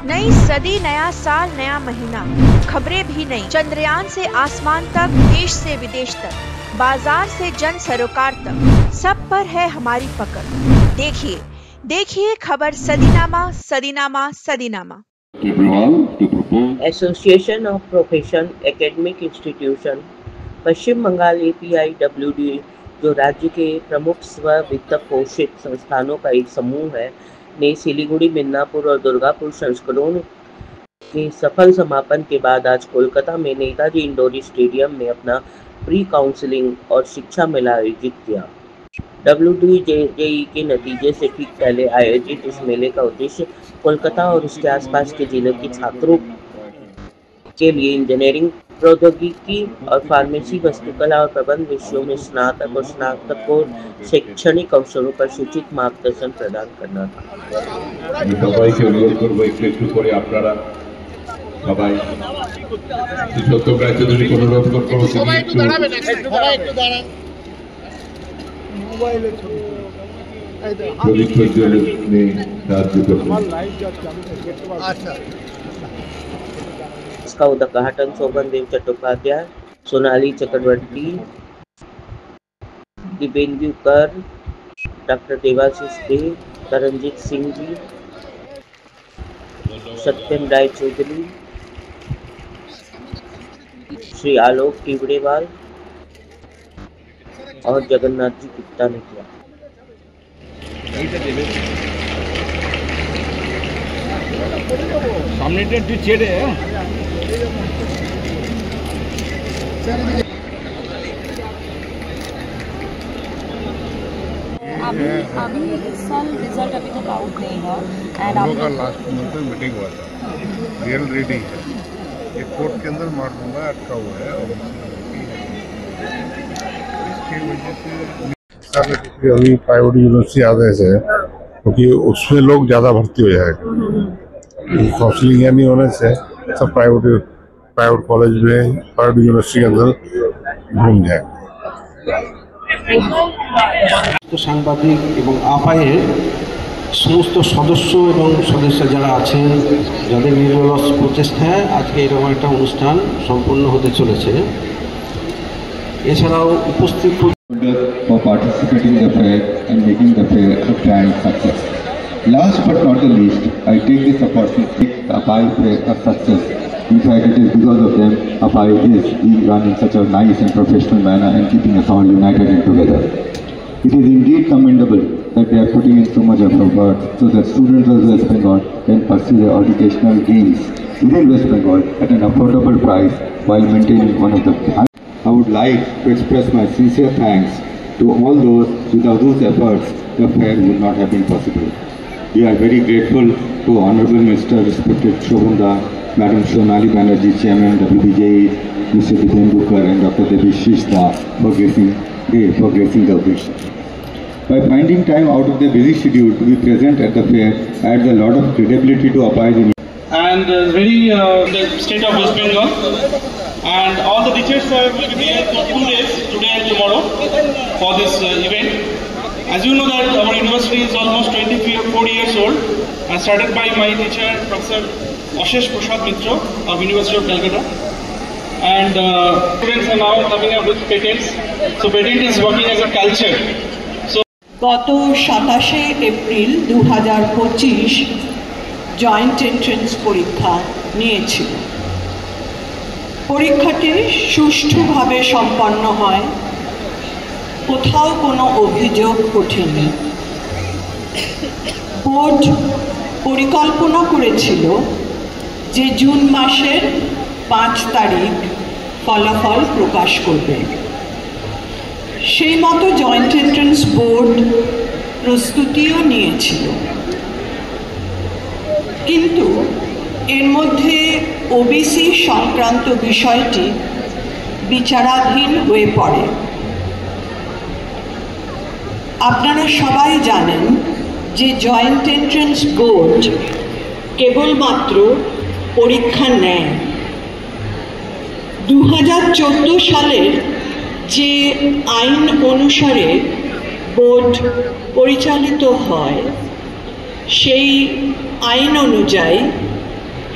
नई सदी, नया साल, नया महीना, खबरें भी नई। चंद्रयान से आसमान तक, देश से विदेश तक, बाजार से जन सरोकार तक, सब पर है हमारी पकड़। देखिए देखिए खबर Sadinama Sadinama Sadinama. Association of profession academic institution Paschim Bangal APIWD, जो राज्य के प्रमुख स्व वित्त पोषित संस्थानों का एक समूह है, ने सिलीगुड़ी, मिदनापुर और दुर्गापुर संस्करणों के सफल समापन के बाद आज कोलकाता में नेताजी इंडोर स्टेडियम में अपना प्री काउंसलिंग और शिक्षा मेला आयोजित किया। WDJEE के नतीजे से ठीक पहले आयोजित इस मेले का उद्देश्य कोलकाता और उसके आसपास के जिलों के छात्रों के लिए इंजीनियरिंग, प्रौद्योगिकी और फार्मेसी, वस्तुकला और प्रबंध विषयों में स्नातक और स्नातकोत्तर शैक्षणिक अवसरों पर सूचित मार्गदर्शन प्रदान करना था। इसका उद्घाटन शोभनदेव चट्टोपाध्याय, सोनाली चक्रवर्ती, दिव्येंदु कर, डॉक्टर देवाशीष दे, तरनजीत सिंह जी, सत्यम राय चौधरी, श्री आलोक टिवड़ेवाल और जगन्नाथ जी गुप्ता ने किया। सामने चेड़े है। अभी इस साल रिजल्ट अभी तक आउट नहीं है। एंड हम लोग का लास्ट मंथ में मीटिंग हुआ था, रियल रीडिंग है, ये कोर्ट के अंदर मार दूंगा अटका हुआ है और इसकी वजह से अभी प्राइवेट यूनिवर्सिटी आने से, क्योंकि उसमें लोग ज़्यादा भर्ती हो जाएगा। काउंसलिंग नहीं होने से सब प्राइवेट कॉलेज में, प्राइवेट यूनिवर्सिटी के अंदर घूम जाए। সাংবাদিক এবং আপায়ের সমস্ত সদস্য এবং সদস্য যারা আছেন, যাদের নিরলস প্রচেষ্টায় আজকে এরকম একটা অনুষ্ঠান সম্পন্ন হতে চলেছে। এছাড়াও উপস্থিত for participating in the fair and making the fair a grand success. Last but not the least, I take this opportunity to make the APAI fair a success. In fact, it is because of them APAI is being run in such a nice and professional manner and keeping us all united and together. It is indeed commendable that they are putting in so much effort so that students of West Bengal can pursue their educational aims within West Bengal at an affordable price while maintaining one of the highest. I would like to express my sincere thanks to all those without whose efforts the fair would not have been possible. We are very grateful to Honorable Minister, respected Shobhanda, Madam Sonali Banerjee, Chairman WBJE, Mr. Divyendru Kar and Dr. Devashish Da for gracing the occasion. By finding time out of their busy schedule to be present at the fair adds a lot of credibility to APAI's. And very the state of West Bengal, and all the teachers will be there for 2 days, today and tomorrow, for this event. As you know that our university is almost 24 years old and started by my teacher Professor Ashish Prasad Mitra of University of Calcutta, and students are now coming up with patents. So patent is working as a culture. গত 27 April 2025 joint entrance পরীক্ষা নিয়েছিল। পরীক্ষাটি সুষ্ঠুভাবে সম্পন্ন হয়, কোথাও কোনো অভিযোগ ওঠেনি। বোর্ড পরিকল্পনা করেছিল যে জুন মাসের 5 তারিখ ফলাফল প্রকাশ করবে। সেই মতো জয়েন্ট এন্ট্রেন্স বোর্ড প্রস্তুতিও নিয়েছিল, কিন্তু এর মধ্যে ওবিসি সংক্রান্ত বিষয়টি বিচারাধীন হয়ে পড়ে। আপনারা সবাই জানেন যে জয়েন্ট এন্ট্রেন্স বোর্ড কেবলমাত্র পরীক্ষা নেয়। 2014 সালের যে আইন অনুসারে বোর্ড পরিচালিত হয়, সেই আইন অনুযায়ী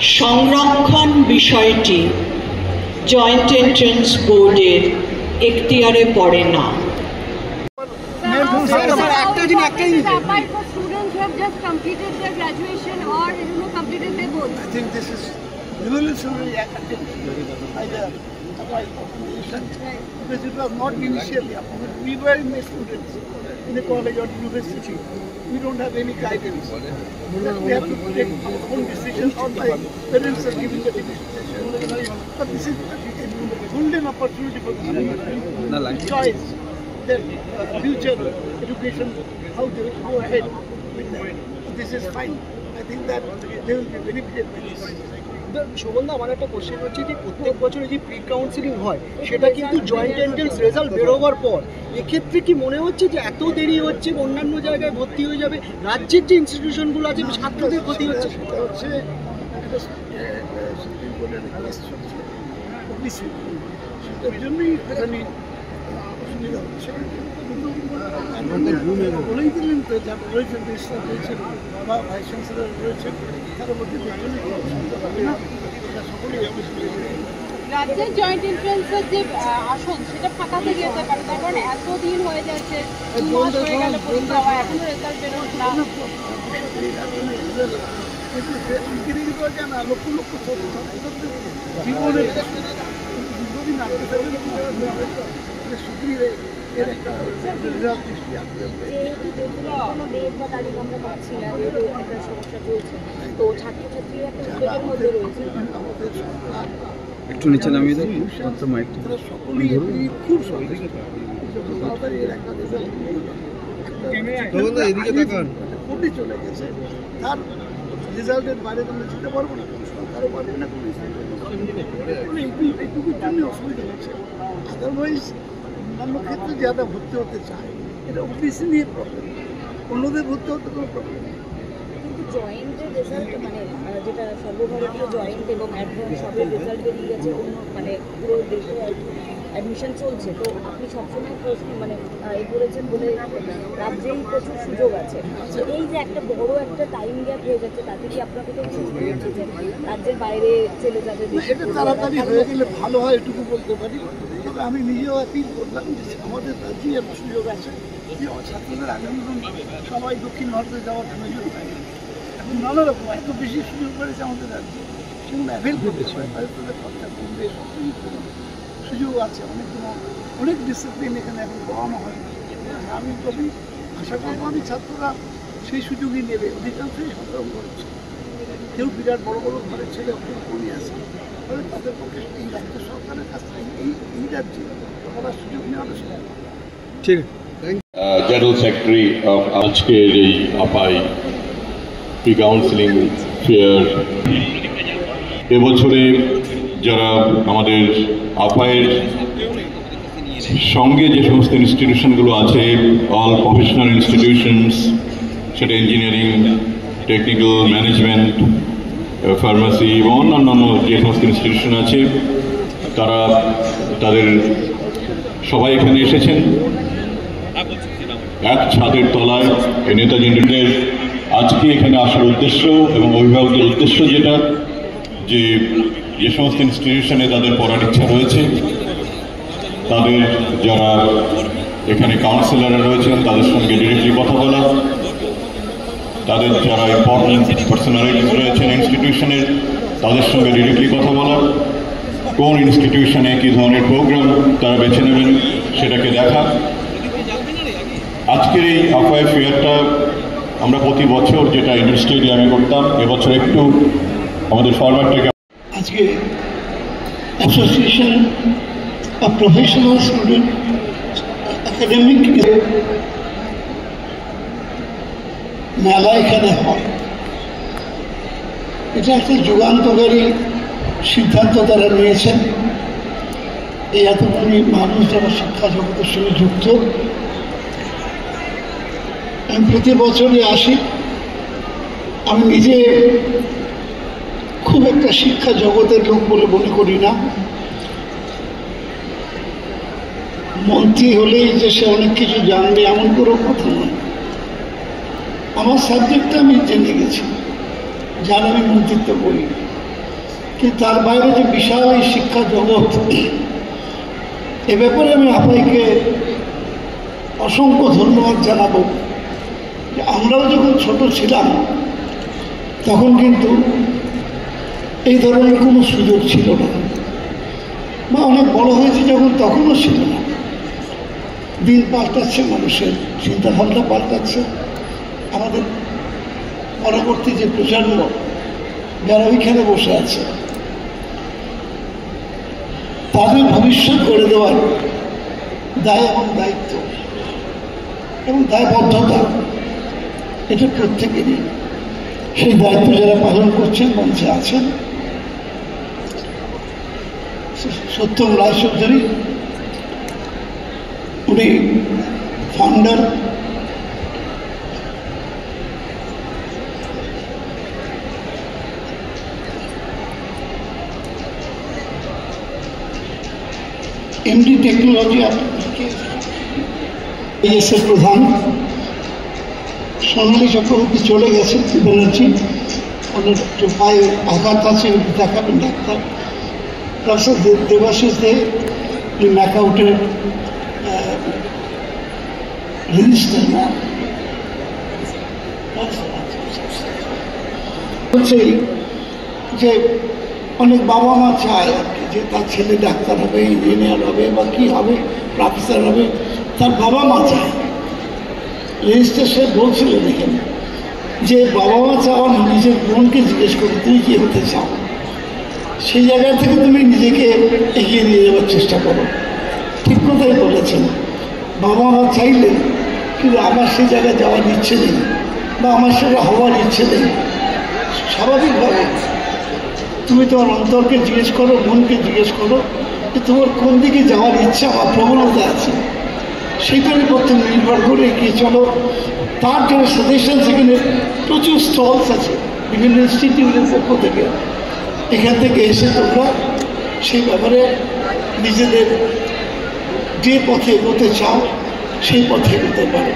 সংরক্ষণ বিষয়টি জয়েন্ট এন্ট্রান্স বোর্ডের এখতিয়ারে পড়ে না। Because it was not initially appointed. We were students in the college or university. We don't have any guidance. We have to take our own decisions or my parents are giving the decision. But this is a golden opportunity for the choice, their future education, how they will go ahead with that. This is fine. I think that they will be benefited by this. শোভনদা, আমার একটা question হচ্ছে যে প্রত্যেক বছর যে pre counselling হয় সেটা কিন্তু জয়েন্ট এন্ট্রান্স রেজাল্ট বেরোবার পর, এক্ষেত্রে কি মনে হচ্ছে যে এত দেরি হচ্ছে, অন্যান্য জায়গায় ভর্তি হয়ে যাবে, রাজ্যের যে ইনস্টিটিউশনগুলো আছে ছাত্রদের ক্ষতি হচ্ছে? সেটা হচ্ছে সুপ্রিম কোর্টের কেস চলছে, সেটার জন্যই এখানে অসুবিধা হচ্ছে। বলেই দিলেন তো যারা রয়েছেন, রেজিস্ট্রার রয়েছেন বা ভাইস চ্যান্সেলর রয়েছেন, তার মধ্যে অসুবিধা হবে না, এটা সকলেই রাজ্যের জয়েন্ট এন্ট্রান্সের যে আসন সেটা ফাঁকাতে যেতে পারে, তার কারণ এতদিন হয়ে যাচ্ছে, 2 মাস হয়ে গেল পরীক্ষা হওয়া, এখনো রেজাল্ট বেরোচ্ছে না। লক্ষ লক্ষ জীবনের দীর্ঘদিন আটকে থাকবে সুপ্রিম এর একটা রেজাল্ট যেহেতু যেগুলো কোনো ডেট বা তারিখ আমরা পাচ্ছি না, যেহেতু একটা সমস্যা চলছে, তো ছাত্রছাত্রীরা একটা উদ্বেগের মধ্যে রয়েছে। আমাদের সরকার একটু নিচে নামিয়ে দেন সকলেই খুব তাড়াতাড়ি এর একটা রেজাল্ট কোর্টে চলে গেছে, তার রেজাল্টের বাইরে আমরা যেতে পারবো না, সরকারও পারবে না, এইটুকুর জন্য অসুবিধা হচ্ছে। আদারওয়াইজ অন্যান্য ক্ষেত্রে যারা ভর্তি হতে চায় এটা ওবিসি নিয়ে প্রবলেম, অন্যদের ভর্তি হতে কোনো প্রবলেম নেই। কিন্তু জয়েন্টের রেজাল্ট মানে যেটা সর্বভারতীয় জয়েন্ট এবং অ্যাডভান্স সবের রেজাল্ট বেরিয়ে গেছে, অন্য মানে পুরো দেশে অ্যাডমিশন চলছে, তো আপনি সবসময় প্রশ্ন মানে এ করেছেন বলে রাজ্যেই প্রচুর সুযোগ আছে, তো এই যে একটা বড় একটা টাইম গ্যাপ হয়ে যাচ্ছে, তাতে কি আপনাকে তো মনে হচ্ছে যে রাজ্যের বাইরে চলে যাবে? এটা তাড়াতাড়ি হয়ে গেলে ভালো হয় এটুকু বলতে পারি, তবে আমি নিজেও অ্যাপিল করলাম যে আমাদের রাজ্যেই এত সুযোগ আছে যে ছাত্রদের আগামী দিন সবাই দক্ষিণ ভারতে যাওয়ার প্রয়োজন হয়। এখন নানা রকম এত বেশি সুযোগ পেয়েছে আমাদের রাজ্যে, সেগুলো অ্যাভেল করতে হয়, তাদের খরচা কমবে, সুযোগ আছে, অনেক ডিসিপ্লিন এখানে এখন পড়ানো হয়। আমি কবি আশা করবো আমি ছাত্ররা সেই সুযোগই নেবে, অধিকাংশই সংগ্রাম করেছে, কেউ বিরাট বড় বড় ঘরের ছেলে কমে আছে, ফলে তাদের পক্ষে এই রাজ্য সরকারের কাছ থেকে এই রাজ্যে পড়ার সুযোগ নেওয়া ঠিক। জেনারেল সেক্রেটারি অফ আজকের এই আপাই প্রি কাউন্সিলিং ফেয়ার, এবছরে যারা আমাদের আপায়ের সঙ্গে যে সমস্ত ইনস্টিটিউশনগুলো আছে, অল প্রফেশনাল ইনস্টিটিউশনস, সেটা ইঞ্জিনিয়ারিং, টেকনিক্যাল, ম্যানেজমেন্ট, ফার্মাসি এবং অন্যান্য যে সমস্ত ইনস্টিটিউশন আছে, তাদের সবাই এখানে এসেছেন এক ছাদের তলায়। এই নেতাজি ইন্ডিয়ানের আজকে এখানে আসার উদ্দেশ্য এবং অভিভাবকদের উদ্দেশ্য যেটা, যে সমস্ত ইনস্টিটিউশনে তাদের পড়ার ইচ্ছা রয়েছে, তাদের যারা এখানে কাউন্সিলররা রয়েছেন তাদের সঙ্গে ডিরেক্টলি কথা বলা, তাদের যারা ইম্পর্টেন্ট পার্সোনালিটিস রয়েছেন ইনস্টিটিউশনের তাদের সঙ্গে ডিরেক্টলি কথা বলা, কোন ইনস্টিটিউশনে কী ধরনের প্রোগ্রাম তারা বেছে নেবেন সেটাকে দেখা। আজকের এই আপাই ফেয়ারটা আমরা প্রতি বছর যেটা ইন্ডোর স্টেডিয়ামে করতাম, এবছর একটু আমাদের ফরম্যাটটাকে আজকে association of professional student academic মেলা এখানে হয়, এটা একটা যুগান্তকারী সিদ্ধান্ত তারা নিয়েছেন। এই এতগুলি মানুষ যারা শিক্ষা জগতের সঙ্গে যুক্ত, আমি প্রতি বছরই আসি। আমি নিজে খুব একটা শিক্ষা জগতের লোক বলে মনে করি না, মন্ত্রী হলেই যে সে অনেক কিছু জানবে এমন কোনো কথা নয়। আমার সাবজেক্টটা আমি জেনে গেছি, যার আমি মন্ত্রিত্ব করি, কিন্তু তার বাইরে যে বিশাল এই শিক্ষা জগৎ, এ ব্যাপারে আমি আপনাকে অসংখ্য ধন্যবাদ জানাবো যে আমরাও যখন ছোট ছিলাম তখন কিন্তু এই ধরনের কোনো সুযোগ ছিল না, বা অনেক বড় হয়েছে যখন তখনও ছিল না। দিন পাল্টাচ্ছে, মানুষের চিন্তাভাবনা পাল্টাচ্ছে। আমাদের পরবর্তী যে প্রজন্ম যারা ওইখানে বসে আছে তাদের ভবিষ্যৎ গড়ে দেওয়ার দায় এবং দায়িত্ব এবং দায়বদ্ধতা এটা প্রত্যেকেরই। সেই দায়িত্ব যারা পালন করছেন, মঞ্চে আছেন, সত্যম রায়চৌধুরী, উনি ফাউন্ডার, এমডি টেকনোলজি এর প্রধান, সোনালী চক্রবর্তী চলে গেছেন, ব্যানার্জি ওনার একটু পায়ে আঘাত আছে, দেখাবেন ডাক্তার। প্রফেসর দেবাশিস দে ম্যাকআউটের রেজিস্টার না হচ্ছে যে অনেক বাবা মা চায় আর কি যে তার ছেলে ডাক্তার হবে, ইঞ্জিনিয়ার হবে, বা কী হবে, প্রফেসর হবে, তার বাবা মা চায়। রেজিস্টার সাহেব বলছিলেন এখানে যে বাবা মা চাওয়া নিজের বোনকে জিজ্ঞেস করে তুমি কী হতে চাও, সেই জায়গা থেকে তুমি নিজেকে এগিয়ে নিয়ে যাওয়ার চেষ্টা করো। ঠিক কথাই বলেছেন, বাবা মা চাইলেন কিন্তু আমার সেই জায়গায় যাওয়ার ইচ্ছে নেই, বা আমার সেটা হওয়ার ইচ্ছে নেই। স্বাভাবিকভাবে তুমি তোমার অন্তরকে জিজ্ঞেস করো, মনকে জিজ্ঞেস করো যে তোমার কোন দিকে যাওয়ার ইচ্ছা বা প্রবণতা আছে, সেইটার উপর তুমি নির্ভর করে এগিয়ে চলো। তার জন্য সাজেশন সেখানে প্রচুর স্টলস আছে বিভিন্ন ইনস্টিটিউটের পক্ষ থেকে। এখান থেকে এসে তোমরা সেই ব্যাপারে নিজেদের যে পথে এগোতে চাও সেই পথে এগোতে পারো।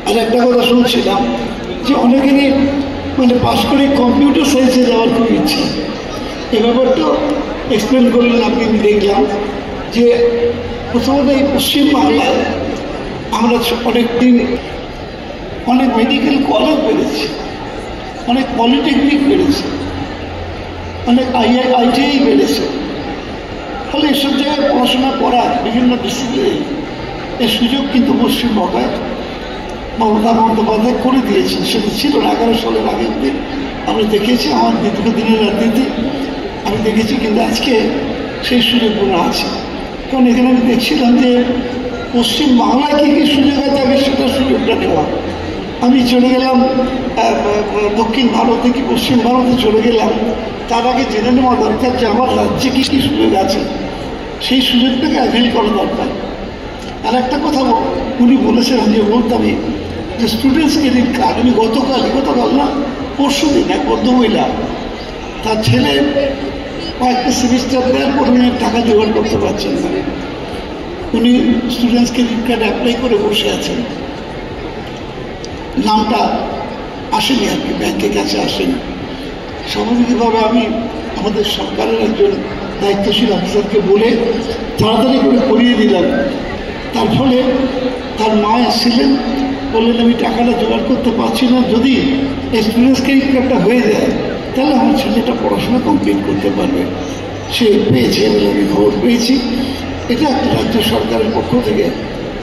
আর একটা কথা শুনছিলাম যে অনেকেরই মানে পাশ করে কম্পিউটার সায়েন্সে যাওয়ার খুব ইচ্ছা। এ ব্যাপারটাও এক্সপ্লেন করলেন আপনি, দেখলাম যে প্রথমত এই পশ্চিমবাংলায় আমরা অনেক দিন অনেক মেডিকেল কলেজ বেড়েছে, অনেক পলিটেকনিক বেড়েছে, অনেক আইটিআই বেড়েছে। ফলে এসব জায়গায় পড়াশোনা করার বিভিন্ন ডিসিপ্লিনে এর সুযোগ কিন্তু পশ্চিমবঙ্গে মমতা বন্দ্যোপাধ্যায় করে দিয়েছেন। সেটা ছিল না 11 সালের আগের দিন। আমি দেখেছি আমার দীর্ঘদিনের রাজনীতি আমি দেখেছি, কিন্তু আজকে সেই সুযোগগুলো আছে। কারণ এখানে আমি দেখছিলাম যে পশ্চিমবাংলায় কী কী সুযোগ আছে, আগে সেটা সুযোগটা নেওয়া। আমি চলে গেলাম দক্ষিণ ভারতে কি পশ্চিম ভারতে চলে গেলাম, তার আগে জেনে নেওয়া দরকার যে আমার রাজ্যে কী কী সুযোগ আছে, সেই সুযোগটাকে অ্যাভেল করা দরকার। আর একটা কথা উনি বলেছেন, আমি বলতামই যে স্টুডেন্টস ক্রেডিট কার্ড। আমি গতকাল না পরশু দিন এক ভদ্রমহিলা, তার ছেলে কয়েকটা সেমিস্টার দেওয়ার পর উনি টাকা জোগাড় করতে পারছেন না, উনি স্টুডেন্টস ক্রেডিট কার্ড অ্যাপ্লাই করে বসে আছেন। নামটা আসেনি আর কি, ব্যাংকের কাছে আসেনি। স্বাভাবিকভাবে আমি আমাদের সরকারের একজন দায়িত্বশীল অফিসারকে বলে তাড়াতাড়ি করে করিয়ে দিলাম। তার ফলে তার মা এসেছিলেন, বললেন আমি টাকাটা জোগাড় করতে পারছি না, যদি স্টুডেন্টস ক্রেডিট কার্ডটা হয়ে যায় তাহলে আমার ছেলেটা পড়াশোনা কমপ্লিট করতে পারবে। সে পেয়েছে বলে আমি খবর পেয়েছি। এটা একটা রাজ্য সরকারের পক্ষ থেকে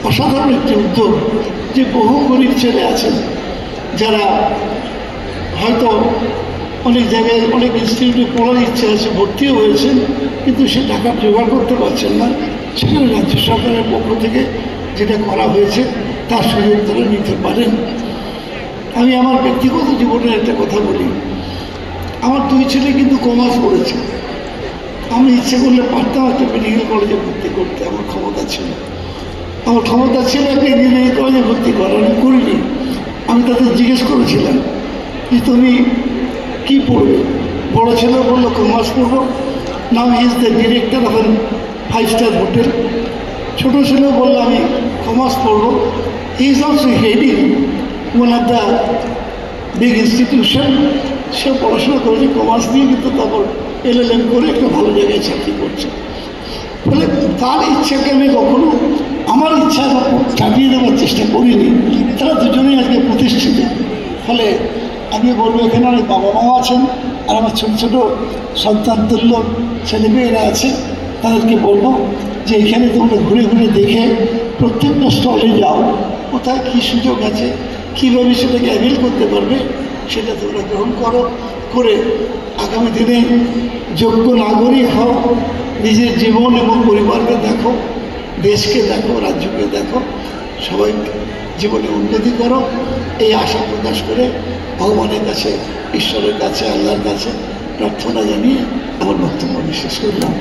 অসাধারণ একটি উদ্যোগ, যে বহু গরিব ছেলে আছেন যারা হয়তো অনেক জায়গায় অনেক ইনস্টিটিউটে পড়ার ইচ্ছে আছে, ভর্তিও হয়েছেন, কিন্তু সে টাকা জোগাড় করতে পারছেন না। সেখানে রাজ্য সরকারের পক্ষ থেকে যেটা করা হয়েছে তার সুযোগ তারা নিতে পারেন। আমি আমার ব্যক্তিগত জীবনের একটা কথা বলি, আমার দুই ছেলে কিন্তু কমার্স পড়েছে। আমি ইচ্ছে করলে পারতাম একটা মেডিকেল কলেজে ভর্তি করতে, আমার ক্ষমতা ছিল একটা ইঞ্জিনিয়ারিং কলেজে ভর্তি করার, আমি করিনি। আমি তাদের জিজ্ঞেস করেছিলাম যে তুমি কী পড়বে? বড় ছেলে বললো কমার্স পড়বো, now he is the director of an 5-star hotel. ছোটো ছেলেও বললো আমি কমার্স পড়বো, he is also heading one of the big institution. সে পড়াশোনা করেছে কমার্স দিয়ে, কিন্তু তারপর LLM করে একটা ভালো জায়গায় চাকরি করছে। ফলে তার ইচ্ছাকে আমি কখনো আমার ইচ্ছা চাপিয়ে দেওয়ার চেষ্টা করিনি। তারা দুজনেই আজকে প্রতিষ্ঠিত। ফলে আমি বলবো এখানে অনেক বাবা মাও আছেন, আর আমার ছোটো ছোটো সন্তান তুল্য ছেলেমেয়েরা আছে, তাদেরকে বলবো যে এখানে তোমরা ঘুরে ঘুরে দেখে প্রত্যেকটা স্টলে যাও, কোথায় কী সুযোগ আছে, কীভাবে সেটাকে অ্যাভেল করতে পারবে সেটা তোমরা গ্রহণ করো, করে আগামী দিনে যোগ্য নাগরিক হও, নিজের জীবন এবং পরিবারকে দেখো, দেশকে দেখো, রাজ্যকে দেখো, সবাই জীবনে উন্নতি করো, এই আশা প্রকাশ করে ভগবানের কাছে, ঈশ্বরের কাছে, আল্লাহর কাছে প্রার্থনা জানিয়ে আমার বক্তব্য শেষ করলাম।